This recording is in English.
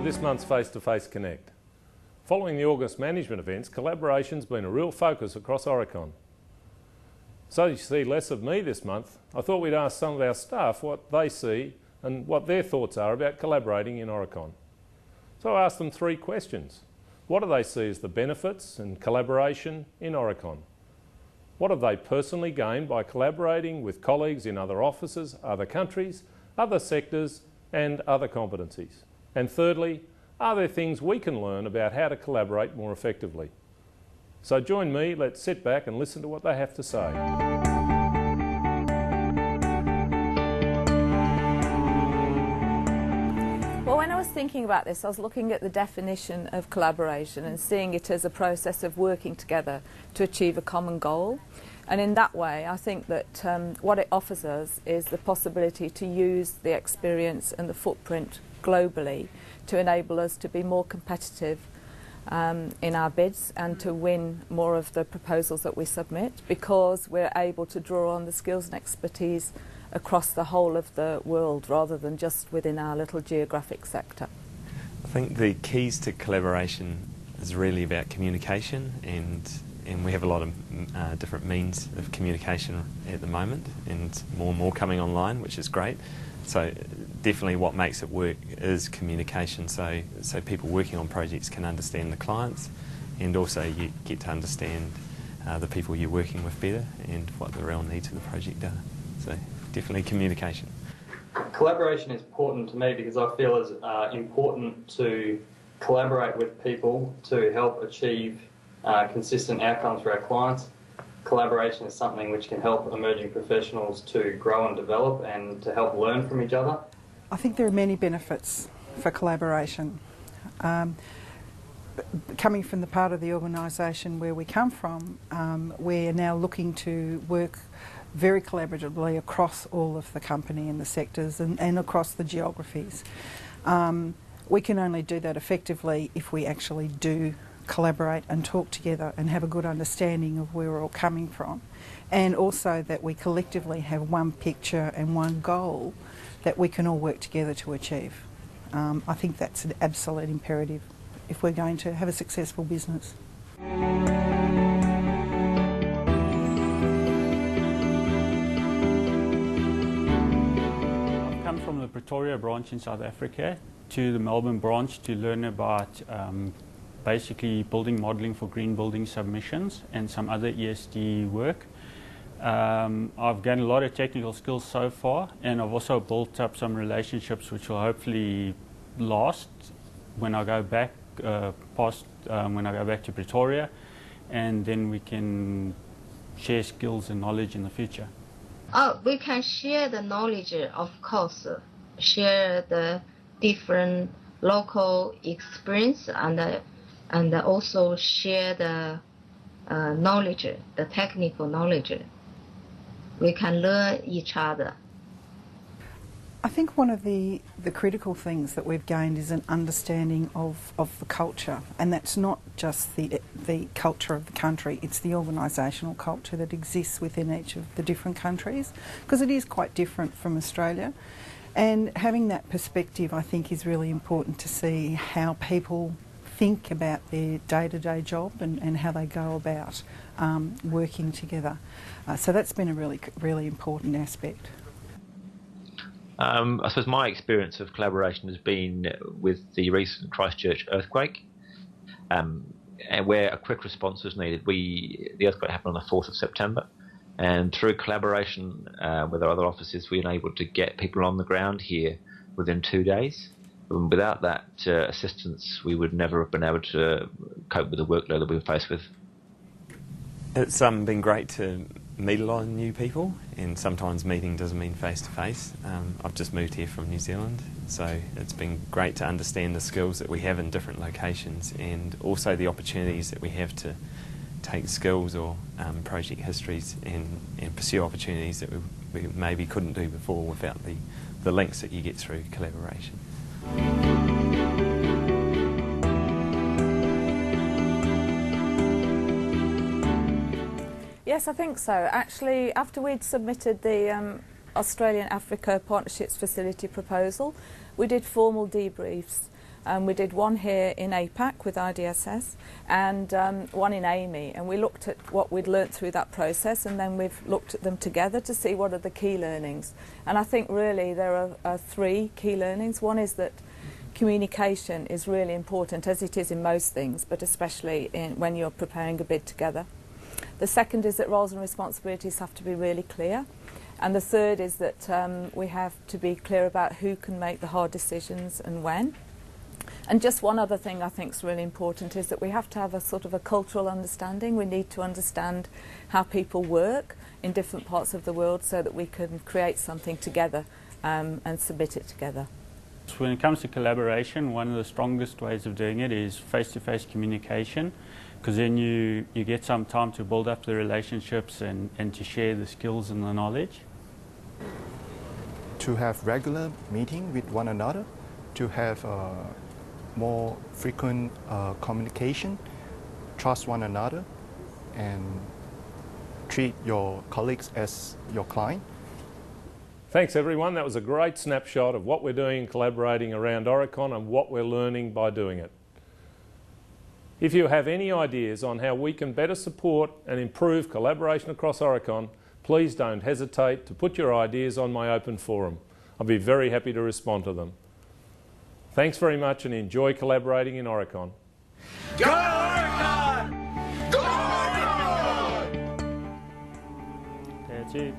this month's Face to Face Connect. Following the August management events, collaboration's been a real focus across Aurecon. So you see less of me this month, I thought we'd ask some of our staff what they see and what their thoughts are about collaborating in Aurecon. So I asked them 3 questions. What do they see as the benefits and collaboration in Aurecon? What have they personally gained by collaborating with colleagues in other offices, other countries, other sectors and other competencies? And thirdly, are there things we can learn about how to collaborate more effectively? So join me, let's sit back and listen to what they have to say. Well, when I was thinking about this, I was looking at the definition of collaboration and seeing it as a process of working together to achieve a common goal. And in that way, I think that what it offers us is the possibility to use the experience and the footprint globally to enable us to be more competitive in our bids and to win more of the proposals that we submit, because we're able to draw on the skills and expertise across the whole of the world rather than just within our little geographic sector. I think the keys to collaboration is really about communication, and we have a lot of different means of communication at the moment, and more coming online, which is great. So definitely what makes it work is communication, so people working on projects can understand the clients, and also you get to understand the people you're working with better and what the real needs of the project are. So definitely communication. Collaboration is important to me because I feel it's important to collaborate with people to help achieve consistent outcomes for our clients. Collaboration is something which can help emerging professionals to grow and develop and to help learn from each other. I think there are many benefits for collaboration. Coming from the part of the organisation where we come from, we are now looking to work very collaboratively across all of the company and the sectors and across the geographies. We can only do that effectively if we actually do collaborate and talk together and have a good understanding of where we're all coming from, and also that we collectively have one picture and one goal that we can all work together to achieve. I think that's an absolute imperative if we're going to have a successful business. I've come from the Pretoria branch in South Africa to the Melbourne branch to learn about basically building modelling for green building submissions and some other ESD work. I've gained a lot of technical skills so far, and I've also built up some relationships which will hopefully last when I go back when I go back to Pretoria, and then we can share skills and knowledge in the future. We can share the knowledge, of course, share the different local experience and also share the knowledge, the technical knowledge. We can learn each other. I think one of the critical things that we've gained is an understanding of the culture, and that's not just the culture of the country, it's the organisational culture that exists within each of the different countries, because it is quite different from Australia. And having that perspective, I think, is really important to see how people think about their day-to-day job and how they go about working together. So that's been a really important aspect. I suppose my experience of collaboration has been with the recent Christchurch earthquake, and where a quick response was needed. The earthquake happened on the 4th of September, and through collaboration with our other offices, we were able to get people on the ground here within 2 days. Without that assistance, we would never have been able to cope with the workload that we were faced with. It's been great to meet a lot of new people, and sometimes meeting doesn't mean face-to-face. I've just moved here from New Zealand, so it's been great to understand the skills that we have in different locations, and also the opportunities that we have to take skills or project histories and pursue opportunities that we maybe couldn't do before without the links that you get through collaboration. Yes, I think so. Actually, after we'd submitted the Australian Africa Partnerships Facility proposal, we did formal debriefs We did one here in APAC with IDSS and one in AMI, and we looked at what we'd learnt through that process, and then we've looked at them together to see what are the key learnings. And I think really there are three key learnings. One is that communication is really important, as it is in most things, but especially when you're preparing a bid together. The second is that roles and responsibilities have to be really clear. And the third is that we have to be clear about who can make the hard decisions and when. And just one other thing I think is really important is that we have to have a sort of a cultural understanding. We need to understand how people work in different parts of the world so that we can create something together and submit it together. When it comes to collaboration, one of the strongest ways of doing it is face-to-face communication, because then you get some time to build up the relationships and to share the skills and the knowledge. To have regular meeting with one another, to have more frequent communication, trust one another, and treat your colleagues as your client. Thanks everyone, that was a great snapshot of what we're doing and collaborating around Aurecon and what we're learning by doing it. If you have any ideas on how we can better support and improve collaboration across Aurecon, please don't hesitate to put your ideas on my open forum. I'll be very happy to respond to them. Thanks very much and enjoy collaborating in Aurecon. Go Aurecon! Go Aurecon! That's it.